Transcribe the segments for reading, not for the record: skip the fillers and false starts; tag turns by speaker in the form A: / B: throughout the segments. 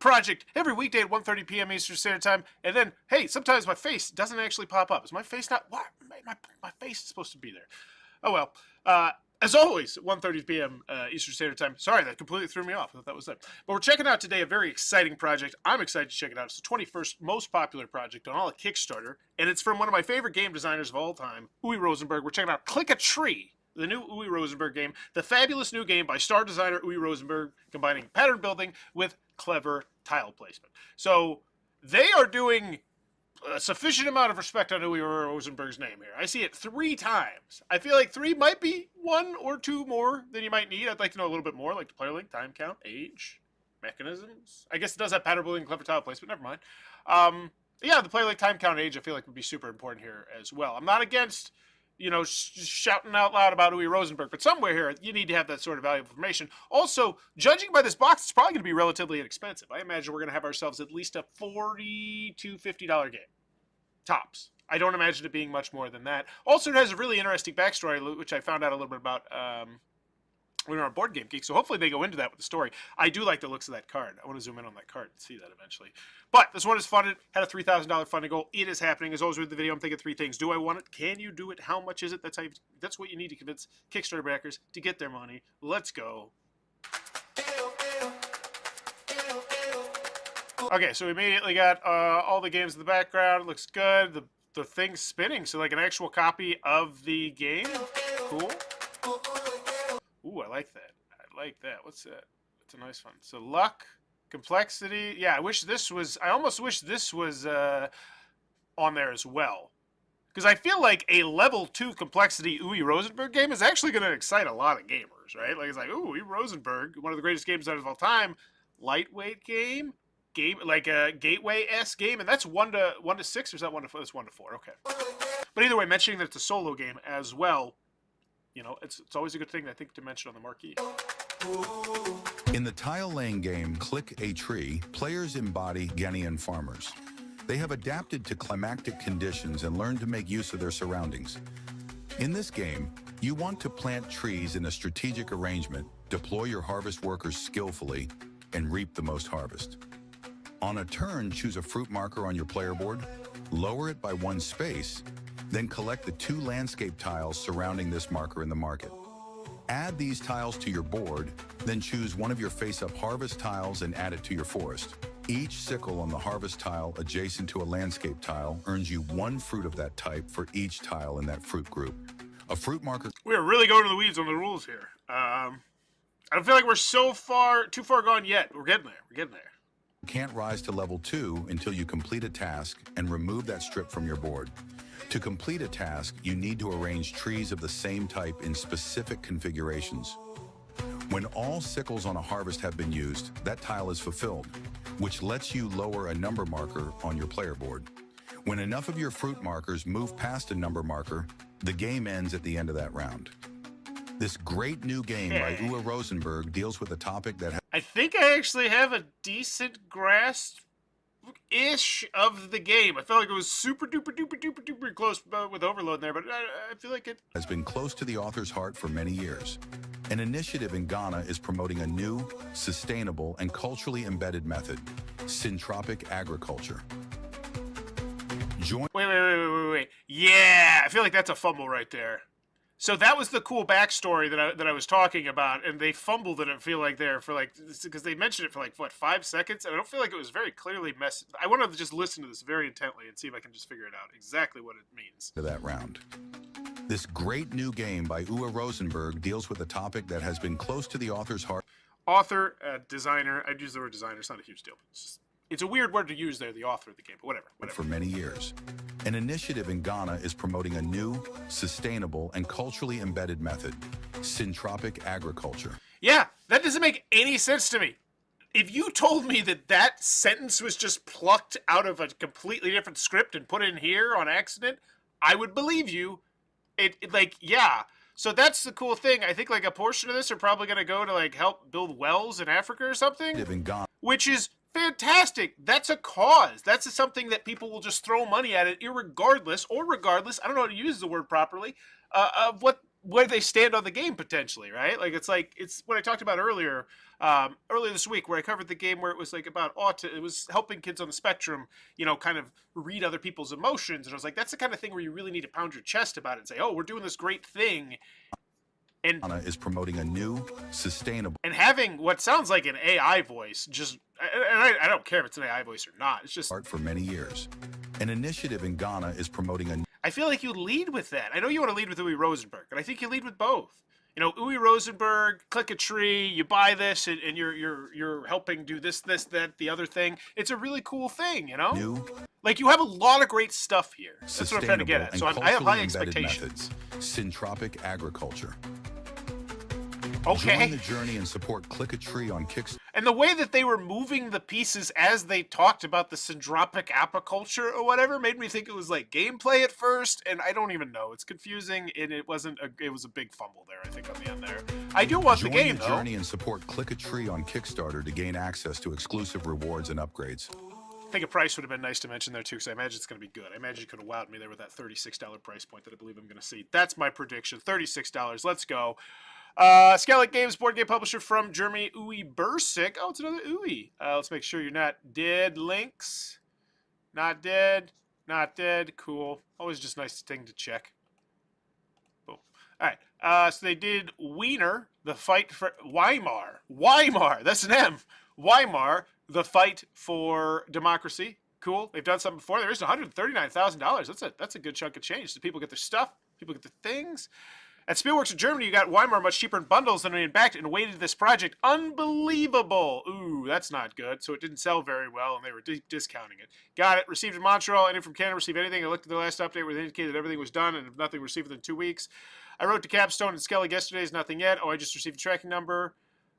A: project every weekday at 1:30 p.m. Eastern Standard Time. And then, hey, sometimes my face doesn't actually pop up. Is my face not? What? My face is supposed to be there. Oh well. As always, 1:30 p.m. Eastern Standard Time. Sorry, that completely threw me off. I thought that was it. But we're checking out today a very exciting project. I'm excited to check it out. It's the 21st most popular project on all of Kickstarter, and it's from one of my favorite game designers of all time, Uwe Rosenberg. We're checking out Click a Tree, the new Uwe Rosenberg game, the fabulous new game by star designer Uwe Rosenberg, combining pattern building with clever tile placement. So they are doing a sufficient amount of respect on Uwe Rosenberg's name here. I see it 3 times. I feel like 3 might be 1 or 2 more than you might need. I'd like to know a little bit more, like the player length, time count, age, mechanisms. I guess it does have pattern building and clever tile placement. Never mind. Yeah, the player length, time count, age, I feel like would be super important here as well. I'm not against, shouting out loud about Uwe Rosenberg, but somewhere here, you need to have that sort of valuable information. Also, judging by this box, it's probably going to be relatively inexpensive. I imagine we're going to have ourselves at least a $40 to $50 game. Tops. I don't imagine it being much more than that. Also, it has a really interesting backstory, which I found out a little bit about when we were on Board Game Geek, so hopefully they go into that with the story. I do like the looks of that card. I want to zoom in on that card and see that eventually. But this one is funded, had a $3,000 funding goal. It is happening. As always with the video, I'm thinking 3 things. Do I want it? Can you do it? How much is it? That's what you need to convince Kickstarter backers to get their money. Let's go. Okay, so we immediately got all the games in the background. It looks good. The thing's spinning, so like an actual copy of the game. Cool. Ooh, I like that. I like that. What's that? That's a nice one. So luck, complexity. Yeah, I almost wish this was on there as well. Because I feel like a level 2 complexity Uwe Rosenberg game is actually going to excite a lot of gamers, right? Like, it's like, ooh, Uwe Rosenberg, one of the greatest game designers of all time. Lightweight game, like a gateway-esque game, and that's 1 to 6, or is that 1 to 4? It's 1 to 4, okay. But either way, mentioning that it's a solo game as well, it's always a good thing, I think, to mention on the marquee.
B: In the tile-laying game Click a Tree, players embody Ghanaian farmers. They have adapted to climactic conditions and learned to make use of their surroundings. In this game, you want to plant trees in a strategic arrangement, deploy your harvest workers skillfully, and reap the most harvest. On a turn, choose a fruit marker on your player board, lower it by 1 space, then collect the 2 landscape tiles surrounding this marker in the market. Add these tiles to your board, then choose one of your face-up harvest tiles and add it to your forest. Each sickle on the harvest tile adjacent to a landscape tile earns you 1 fruit of that type for each tile in that fruit group. A fruit marker...
A: We're really going to the weeds on the rules here. I don't feel like we're too far gone yet. We're getting there.
B: Can't rise to level 2 until you complete a task and remove that strip from your board. To complete a task, you need to arrange trees of the same type in specific configurations. When all sickles on a harvest have been used, that tile is fulfilled, which lets you lower a number marker on your player board. When enough of your fruit markers move past a number marker, the game ends at the end of that round. This great new game by Uwe Rosenberg deals with a topic that...
A: I think I actually have a decent grasp-ish of the game. I felt like it was super duper close with Overload there, but I feel like it
B: has been close to the author's heart for many years. An initiative in Ghana is promoting a new, sustainable, and culturally embedded method, syntropic agriculture.
A: Wait. Yeah, I feel like that's a fumble right there. So that was the cool backstory that I was talking about, and they fumbled it, I feel like, there for because they mentioned it for 5 seconds, and I don't feel like it was very clearly I want to just listen to this very intently and see if I can just figure it out exactly what it means.
B: To that round. This great new game by Uwe Rosenberg deals with a topic that has been close to the author's heart.
A: Author, designer, I'd use the word designer, it's not a huge deal. It's a weird word to use there, the author of the game, but whatever.
B: For many years. An initiative in Ghana is promoting a new, sustainable, and culturally embedded method, syntropic agriculture.
A: Yeah, that doesn't make any sense to me. If you told me that sentence was just plucked out of a completely different script and put in here on accident, I would believe you. Yeah. So that's the cool thing. I think a portion of this are probably going to go to help build wells in Africa or something, which is fantastic. That's a cause. That's something that people will just throw money at it, regardless, I don't know how to use the word properly, of what where they stand on the game potentially, right? Like it's what I talked about earlier, earlier this week, where I covered the game where it was like about autism. It was helping kids on the spectrum, kind of read other people's emotions, and I was like, that's the kind of thing where you really need to pound your chest about it and say, oh, we're doing this great thing, and
B: is promoting a new, sustainable
A: and having what sounds like an AI voice, I don't care if it's an AI voice or not. It's just
B: art for many years. An initiative in Ghana is promoting a
A: I feel like you lead with that. I know you want to lead with Uwe Rosenberg, but I think you lead with both. Uwe Rosenberg, click a tree, you buy this, and you're helping do this, that, the other thing. It's a really cool thing,
B: new,
A: Like you have a lot of great stuff here. That's what I'm trying to get at.
B: sustainable,
A: So
B: and
A: I have high
B: culturally embedded
A: expectations.
B: methods. Syntropic agriculture.
A: Okay.
B: Join the journey and support Click a Tree on Kickstarter.
A: And the way that they were moving the pieces as they talked about the syndropic apiculture or whatever made me think it was like gameplay at first, and I don't even know. It's confusing, and it was a big fumble there, I think, on the end there. I do want the game, though.
B: Join the journey and support Click a Tree on Kickstarter to gain access to exclusive rewards and upgrades.
A: I think a price would have been nice to mention there, too, because I imagine it's going to be good. I imagine you could have wowed me there with that $36 price point that I believe I'm going to see. That's my prediction. $36. Let's go. Skellig Games, board game publisher from Germany, Uwe Bursik. Oh, it's another Uwe. Let's make sure you're not dead, Links. Not dead. Not dead. Cool. Always just nice thing to check. Boom. All right. So they did Wiener, the fight for Weimar. Weimar. That's an M. Weimar, the fight for democracy. Cool. They've done something before. There is $139,000. That's a good chunk of change. So people get their stuff. People get their things. At Spielworks in Germany, you got Weimar much cheaper in bundles than we had backed and awaited this project. Unbelievable. Ooh, that's not good. So it didn't sell very well, and they were discounting it. Got it. Received in Montreal. Anyone from Canada received anything? I looked at the last update where they indicated everything was done, and if nothing, received within 2 weeks. I wrote to Capstone and Skellig yesterday. Is nothing yet. Oh, I just received a tracking number.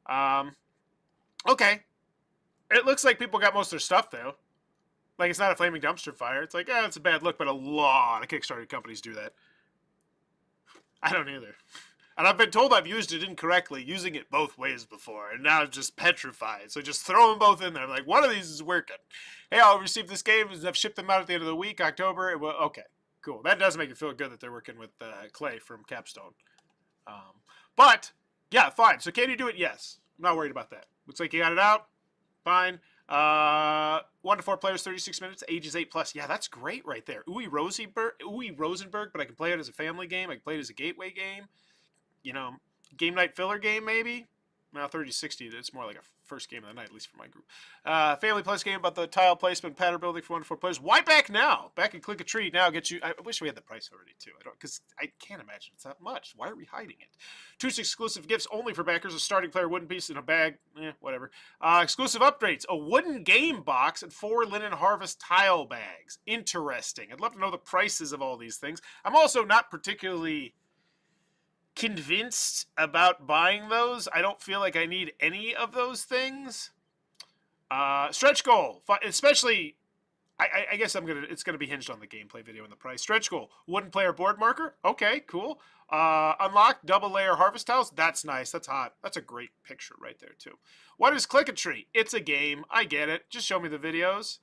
A: Okay. It looks like people got most of their stuff, though. Like, it's not a flaming dumpster fire. It's like, it's a bad look, but a lot of Kickstarter companies do that. I don't either. And I've been told I've used it incorrectly, using it both ways before, and now it's just petrified. So just throw them both in there. Like, one of these is working. Hey, I'll receive this game. I've shipped them out at the end of the week, October. Well, okay, cool. That does make it feel good that they're working with Clay from Capstone. But, yeah, fine. So can you do it? Yes. I'm not worried about that. Looks like you got it out. Fine. 1 to 4 players, 36 minutes, ages 8+. Yeah, that's great right there. Uwe Rosenberg, but I can play it as a family game. I can play it as a gateway game. Game night filler game, maybe. Now 30-60, it's more like a first game of the night, at least for my group. Family plus game about the tile placement, pattern building for 1 to 4 players. Why back now? Back and click a tree now gets you. I wish we had the price already too. Because I can't imagine it's that much. Why are we hiding it? 2 exclusive gifts only for backers: a starting player wooden piece in a bag. Whatever. Exclusive upgrades: a wooden game box and 4 linen harvest tile bags. Interesting. I'd love to know the prices of all these things. I'm also not particularly convinced about buying those. I don't feel like I need any of those things. Stretch goal, especially. I guess it's gonna be hinged on the gameplay video and the price. Stretch goal: wooden player board marker. Okay, cool. Unlock double layer harvest tiles. That's nice. That's hot. That's a great picture right there too. What is Click a Tree? It's a game. I get it. Just show me the videos.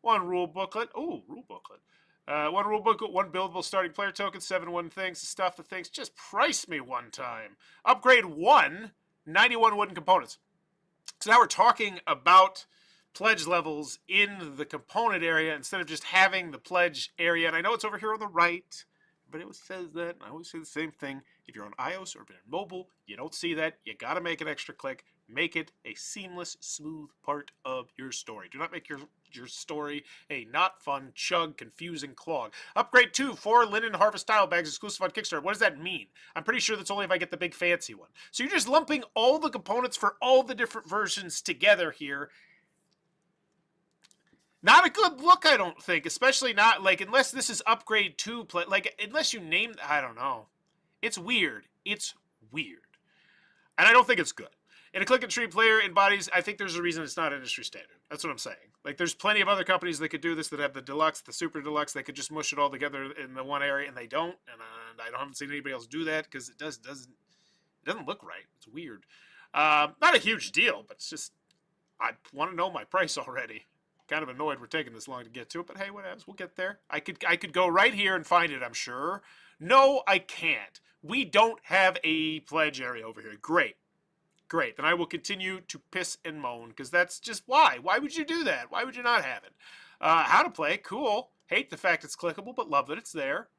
A: 1 rule booklet. Oh, rule booklet. 1 rule booklet, 1 buildable starting player token, 7 wooden things, the stuff, the things. Just price me one time. Upgrade 1, 91 wooden components. So now we're talking about pledge levels in the component area instead of just having the pledge area. And I know it's over here on the right, but it always says that. And I always say the same thing. If you're on iOS or if you're on mobile, you don't see that. You got to make an extra click. Make it a seamless, smooth part of your story. Do not make your story a not fun, chug, confusing clog. Upgrade 2, 4 linen harvest tile bags exclusive on Kickstarter. What does that mean? I'm pretty sure that's only if I get the big fancy one. So you're just lumping all the components for all the different versions together here. Not a good look, I don't think. Especially not, like, unless this is upgrade 2, like, unless you name, I don't know. It's weird. It's weird. And I don't think it's good. And a click and tree player embodies, I think there's a reason it's not industry standard. That's what I'm saying. Like, there's plenty of other companies that could do this that have the deluxe, the super deluxe. They could just mush it all together in the one area, and they don't. And I haven't seen anybody else do that because it doesn't look right. It's weird. Not a huge deal, but it's just, I want to know my price already. Kind of annoyed we're taking this long to get to it, but hey, what else? We'll get there. I could go right here and find it, I'm sure. No, I can't. We don't have a pledge area over here. Great. Great. Then I will continue to piss and moan, because that's just why. Why would you do that? Why would you not have it? How to play. Cool. Hate the fact it's clickable, but love that it's there.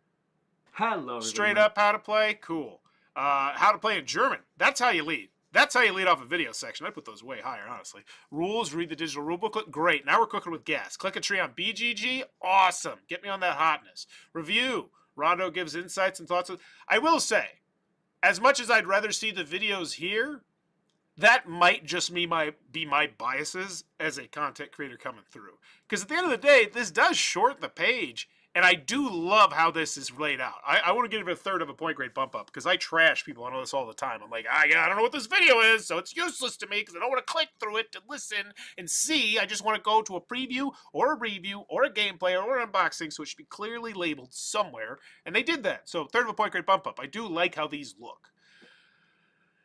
C: Hello, everybody.
A: Straight up how to play. Cool. How to play in German. That's how you lead. That's how you lead off a video section. I put those way higher, honestly. Rules, read the digital rule booklet. Great. Now we're cooking with gas. Click a tree on BGG. Awesome. Get me on that hotness. Review. Rondo gives insights and thoughts. I will say, as much as I'd rather see the videos here, that might just be my biases as a content creator coming through. Because at the end of the day, this does shorten the page. And I do love how this is laid out. I want to give it a third of a point grade bump up, because I trash people on this all the time. I'm like, I don't know what this video is, so it's useless to me because I don't want to click through it to listen and see. I just want to go to a preview or a review or a gameplay or an unboxing, so it should be clearly labeled somewhere. And they did that. So third of a point grade bump up. I do like how these look.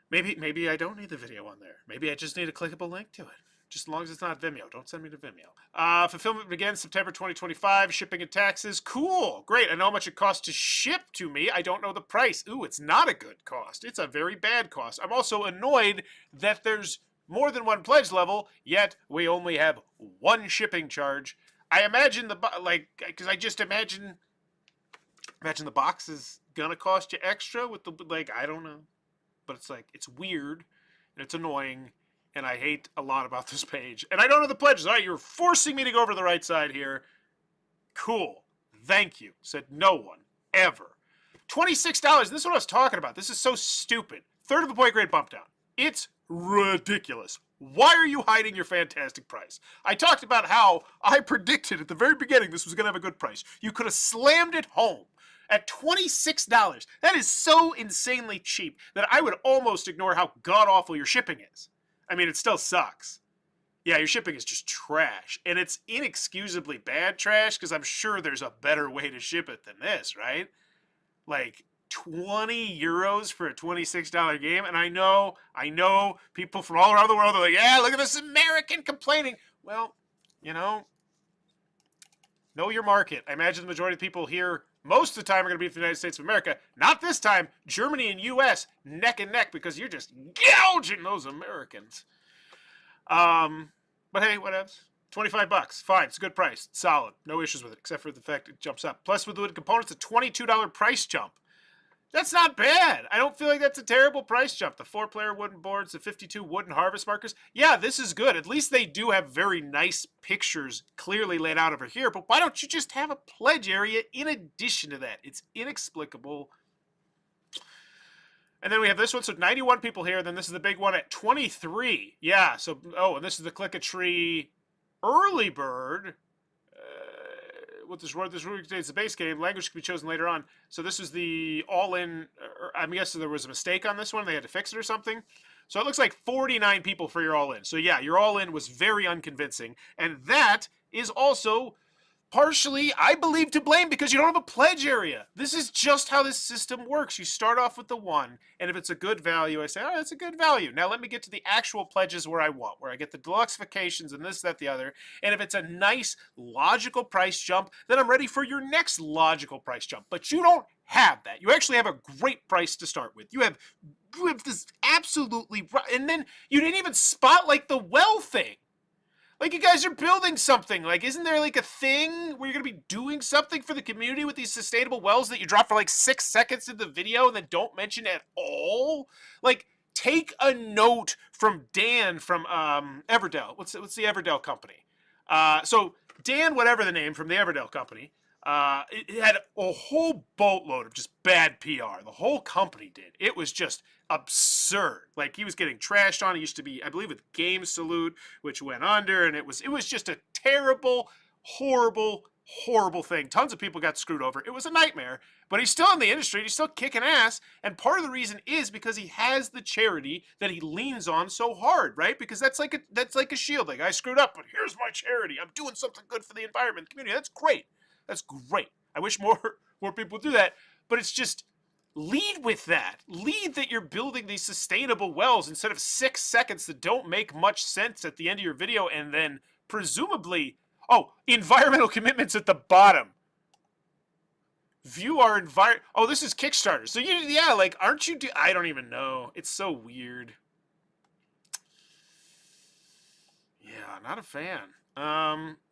A: Maybe I don't need the video on there. Maybe I just need a clickable link to it. Just as long as it's not Vimeo. Don't send me to Vimeo. Fulfillment begins September 2025. Shipping and taxes. Cool. Great. I know how much it costs to ship to me. I don't know the price. Ooh, it's not a good cost. It's a very bad cost. I'm also annoyed that there's more than one pledge level, yet we only have one shipping charge. I imagine because I just imagine the box is gonna cost you extra with the, I don't know. But it's weird and it's annoying. And I hate a lot about this page. And I don't know the pledges. All right, you're forcing me to go over to the right side here. Cool. Thank you. Said no one. Ever. $26. This is what I was talking about. This is so stupid. Third of a point grade bump down. It's ridiculous. Why are you hiding your fantastic price? I talked about how I predicted at the very beginning this was going to have a good price. You could have slammed it home. At $26. That is so insanely cheap that I would almost ignore how god-awful your shipping is. I mean, it still sucks. Yeah, your shipping is just trash. And it's inexcusably bad trash, because I'm sure there's a better way to ship it than this, right? Like, 20 euros for a $26 game. And I know people from all around the world are like, yeah, look at this American complaining. Well, know your market. I imagine the majority of people here most of the time are going to be from the United States of America. Not this time. Germany and U.S. neck and neck, because you're just gouging those Americans. But hey, whatevs. $25. Fine. It's a good price. It's solid. No issues with it, except for the fact it jumps up. Plus, with the wooden components, a $22 price jump. That's not bad. I don't feel like that's a terrible price jump. The 4-player wooden boards, the 52 wooden harvest markers. Yeah, this is good. At least they do have very nice pictures clearly laid out over here. But why don't you just have a pledge area in addition to that? It's inexplicable. And then we have this one. So 91 people here. Then this is the big one at 23. Yeah. So, and this is the Click a Tree early bird. What this rule contains the base game. Language can be chosen later on. So this is the all-in. I'm guessing there was a mistake on this one. They had to fix it or something. So it looks like 49 people for your all-in. So yeah, your all-in was very unconvincing. And that is also partially, I believe, to blame, because you don't have a pledge area. This is just how this system works. You start off with the 1, and if it's a good value, I say, oh, that's a good value. Now let me get to the actual pledges where I want, where I get the deluxeifications and this, that, the other. And if it's a nice, logical price jump, then I'm ready for your next logical price jump. But you don't have that. You actually have a great price to start with. You have this absolutely, and then you didn't even spot the well thing. You guys are building something. Isn't there a thing where you're going to be doing something for the community with these sustainable wells that you drop for 6 seconds in the video and then don't mention at all? Take a note from Dan from Everdell. What's the Everdell company? So Dan, whatever the name, from the Everdell company, it had a whole boatload of just bad PR. The whole company did. It was just absurd. He was getting trashed on. He used to be, I believe, with Game Salute, which went under, and it was just a terrible, horrible thing. Tons of people got screwed over. It was a nightmare, but he's still in the industry. He's still kicking ass, and part of the reason is because he has the charity that he leans on so hard, right? Because that's like a shield. I screwed up, but here's my charity. I'm doing something good for the environment, the community. That's great. That's great. I wish more people would do that, but it's just, lead with that. Lead that you're building these sustainable wells instead of 6 seconds that don't make much sense at the end of your video, and then presumably, environmental commitments at the bottom. View our environment. Oh, this is Kickstarter. So yeah, like, aren't you? I don't even know. It's so weird. Yeah, not a fan.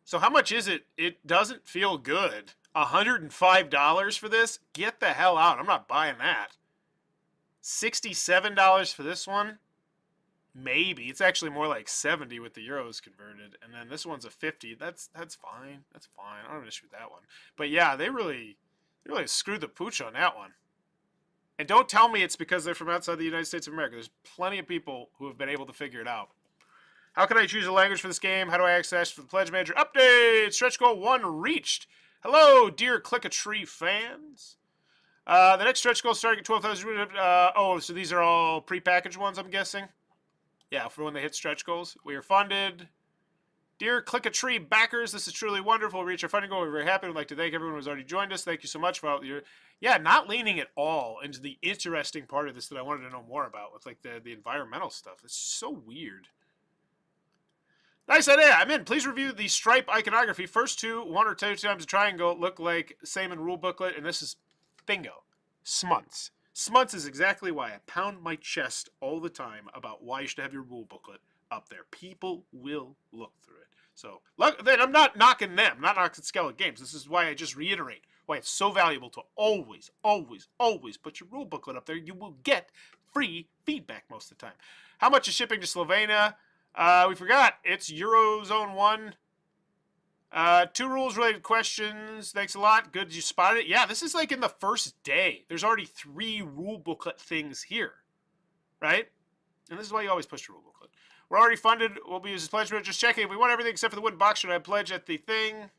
A: So how much is it? It doesn't feel good. $105 for this? Get the hell out. I'm not buying that. $67 for this one? Maybe. It's actually more like 70 with the euros converted. And then this one's a 50. That's fine. That's fine. I don't have an issue with that one. But yeah, they really screwed the pooch on that one. And don't tell me it's because they're from outside the United States of America. There's plenty of people who have been able to figure it out. How can I choose a language for this game? How do I access for the Pledge Manager? Update! Stretch goal 1 reached. Hello, dear Click-a-Tree fans. The next stretch goal starting at 12,000. Oh, so these are all prepackaged ones, I'm guessing? Yeah, for when they hit stretch goals. We are funded. Dear Click-a-Tree backers, this is truly wonderful. We reached our funding goal. We're very happy. We'd like to thank everyone who's already joined us. Thank you so much for all your... Yeah, not leaning at all into the interesting part of this that I wanted to know more about with like the environmental stuff. It's so weird. Nice idea. I'm in. Please review the stripe iconography. First two, 1 or 2 times a triangle, look like same in rule booklet, and this is bingo. Smunts. Smunts is exactly why I pound my chest all the time about why you should have your rule booklet up there. People will look through it. So, look, then I'm not knocking them. I'm not knocking Skeleton Games. This is why I just reiterate why it's so valuable to always, always, always put your rule booklet up there. You will get free feedback most of the time. How much is shipping to Slovenia? We forgot. It's Eurozone 1. 2 rules-related questions. Thanks a lot. Good you spotted it. Yeah, this is like in the first day. There's already 3 rule booklet things here. Right? And this is why you always push the rule booklet. We're already funded. We'll be using pledge. Just checking. If we want everything except for the wooden box, should I pledge at the thing?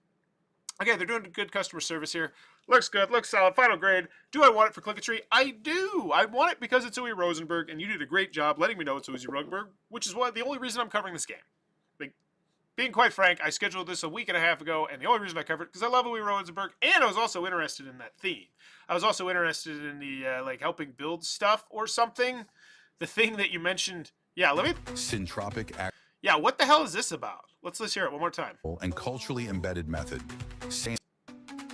A: Okay, they're doing good customer service here. Looks good. Looks solid. Final grade. Do I want it for Click-a-Tree? I do. I want it because it's Uwe Rosenberg, and you did a great job letting me know it's Uwe Rosenberg, which is the only reason I'm covering this game. Like, being quite frank, I scheduled this a week and a half ago, and the only reason I covered it because I love Uwe Rosenberg, and I was also interested in that theme. I was also interested in the like helping build stuff or something. The thing that you mentioned. Yeah, let me.
B: Syntropic.
A: Yeah, what the hell is this about? Let's hear it one more time.
B: And culturally embedded method.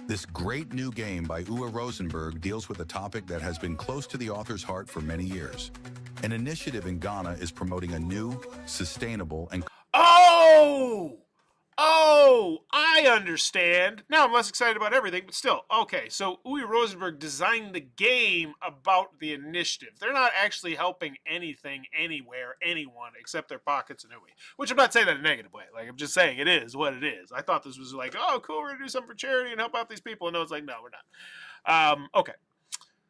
B: This great new game by Uwe Rosenberg deals with a topic that has been close to the author's heart for many years. An initiative in Ghana is promoting a new, sustainable, and...
A: Oh, I understand. Now I'm less excited about everything, but still. Okay, so Uwe Rosenberg designed the game about the initiative. They're not actually helping anything, anywhere, anyone, except their pockets and Uwe. Which I'm not saying that in a negative way. Like, I'm just saying it is what it is. I thought this was like, oh, cool, we're going to do something for charity and help out these people. And no, it's like, no, we're not. Okay.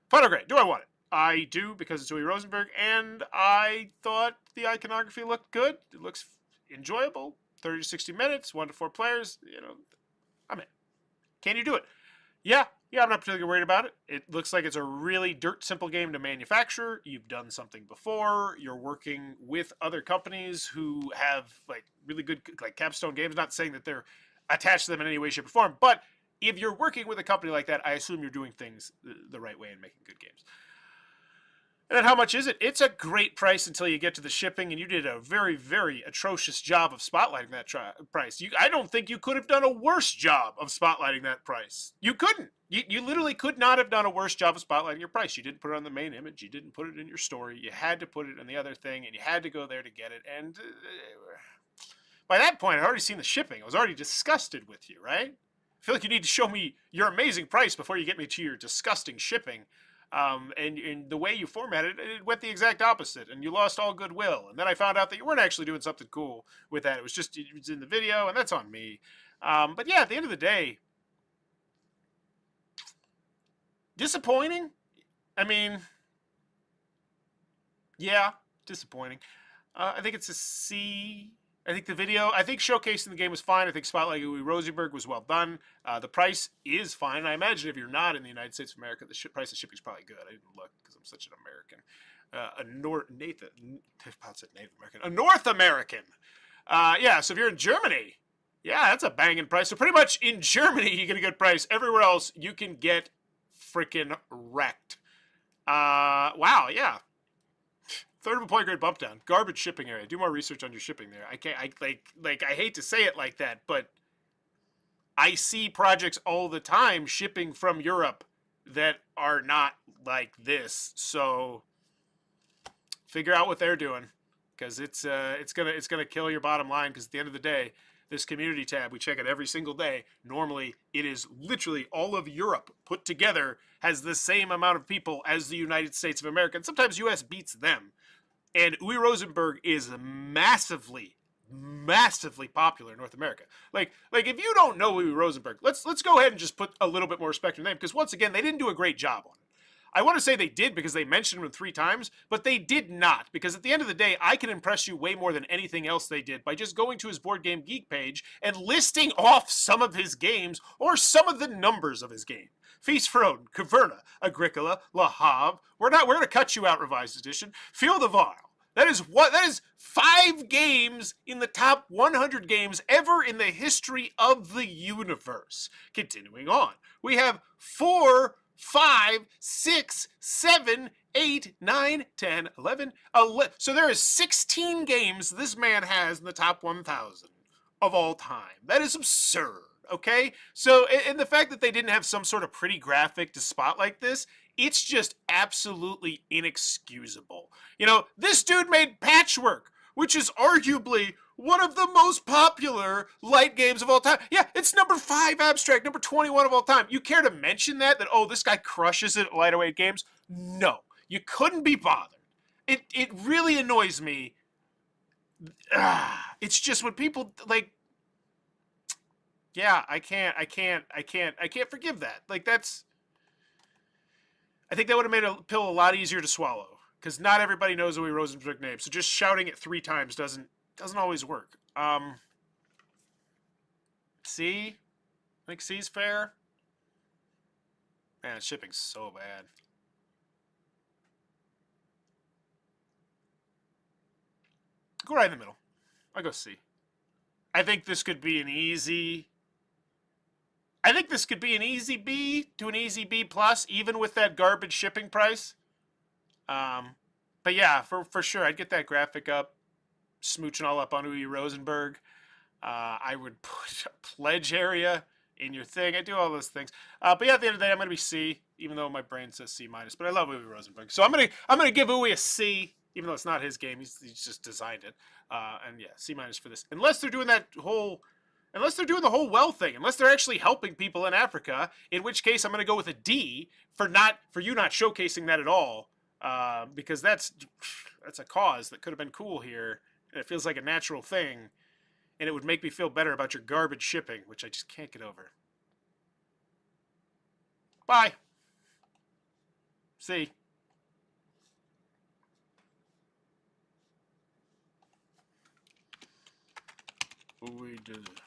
A: Final grade. Do I want it? I do, because it's Uwe Rosenberg, and I thought the iconography looked good. It looks enjoyable. 30 to 60 minutes, 1 to 4 players, you know, I'm in. Can you do it? Yeah, I'm not particularly worried about it. It looks like it's a really dirt simple game to manufacture. You've done something before. You're working with other companies who have like really good like capstone games. Not saying that they're attached to them in any way, shape, or form, but if you're working with a company like that, I assume you're doing things the right way and making good games. And then how much is it? It's a great price until you get to the shipping, and you did a very, very atrocious job of spotlighting that price. I don't think you could have done a worse job of spotlighting that price. You couldn't. You literally could not have done a worse job of spotlighting your price. You didn't put it on the main image. You didn't put it in your story. You had to put it in the other thing, and you had to go there to get it. And by that point, I'd already seen the shipping. I was already disgusted with you, right? I feel like you need to show me your amazing price before you get me to your disgusting shipping. And the way you formatted it, it went the exact opposite, and you lost all goodwill. And then I found out that you weren't actually doing something cool with that. It was in the video, and that's on me. But yeah, at the end of the day, disappointing. I mean, yeah, disappointing. I think it's a C. I think showcasing the game was fine. I think spotlighting Uwe Rosenberg was well done. The price is fine. And I imagine if you're not in the United States of America, the price of shipping is probably good. I didn't look because I'm such an American. A North American. Yeah, so if you're in Germany, yeah, that's a banging price. So pretty much in Germany, you get a good price. Everywhere else, you can get freaking wrecked. Wow, yeah. Third of a point grade bump down. Garbage shipping area. Do more research on your shipping there. I hate to say it like that, but I see projects all the time shipping from Europe that are not like this. So figure out what they're doing, because it's gonna kill your bottom line. Because at the end of the day, this community tab, we check it every single day. Normally, it is literally all of Europe put together has the same amount of people as the United States of America, and sometimes US beats them. And Uwe Rosenberg is massively, massively popular in North America. Like if you don't know Uwe Rosenberg, let's go ahead and just put a little bit more respect in the name, because once again, they didn't do a great job on it. I want to say they did because they mentioned him 3 times, but they did not, because at the end of the day, I can impress you way more than anything else they did by just going to his Board Game Geek page and listing off some of his games or some of the numbers of his game. Feast for Odin, Caverna, Agricola, Le Havre. We're going to cut you out, revised edition. Field of Isle. That is 5 games in the top 100 games ever in the history of the universe. Continuing on, we have 4, 5, 6, 7, 8, 9, 10, 11. So there is 16 games this man has in the top 1,000 of all time. That is absurd. Okay, so and the fact that they didn't have some sort of pretty graphic to spotlight this, it's just absolutely inexcusable. You know, this dude made Patchwork, which is arguably one of the most popular light games of all time. Yeah, it's number 5 abstract, number 21 of all time. You care to mention that, oh, this guy crushes it at lightweight games? No, you couldn't be bothered. It really annoys me. It's just when people, like, yeah, I can't forgive that. Like, that's, I think that would have made a pill a lot easier to swallow, because not everybody knows Uwe Rosenberg's name. So just shouting it 3 times doesn't always work. C, I think C's fair. Man, shipping's so bad. Go right in the middle. I'll go C. I think this could be an easy. I think this could be an easy B to an easy B plus, even with that garbage shipping price. But yeah, for sure, I'd get that graphic up, smooching all up on Uwe Rosenberg. I would put a pledge area in your thing. I do all those things. But yeah, at the end of the day, I'm gonna be C, even though my brain says C minus. But I love Uwe Rosenberg, so I'm gonna give Uwe a C, even though it's not his game. He's just designed it. And yeah, C minus for this, unless they're doing that whole. Unless they're doing the whole well thing, unless they're actually helping people in Africa, in which case I'm going to go with a D for you not showcasing that at all, because that's a cause that could have been cool here, and it feels like a natural thing, and it would make me feel better about your garbage shipping, which I just can't get over. Bye. See. We did it.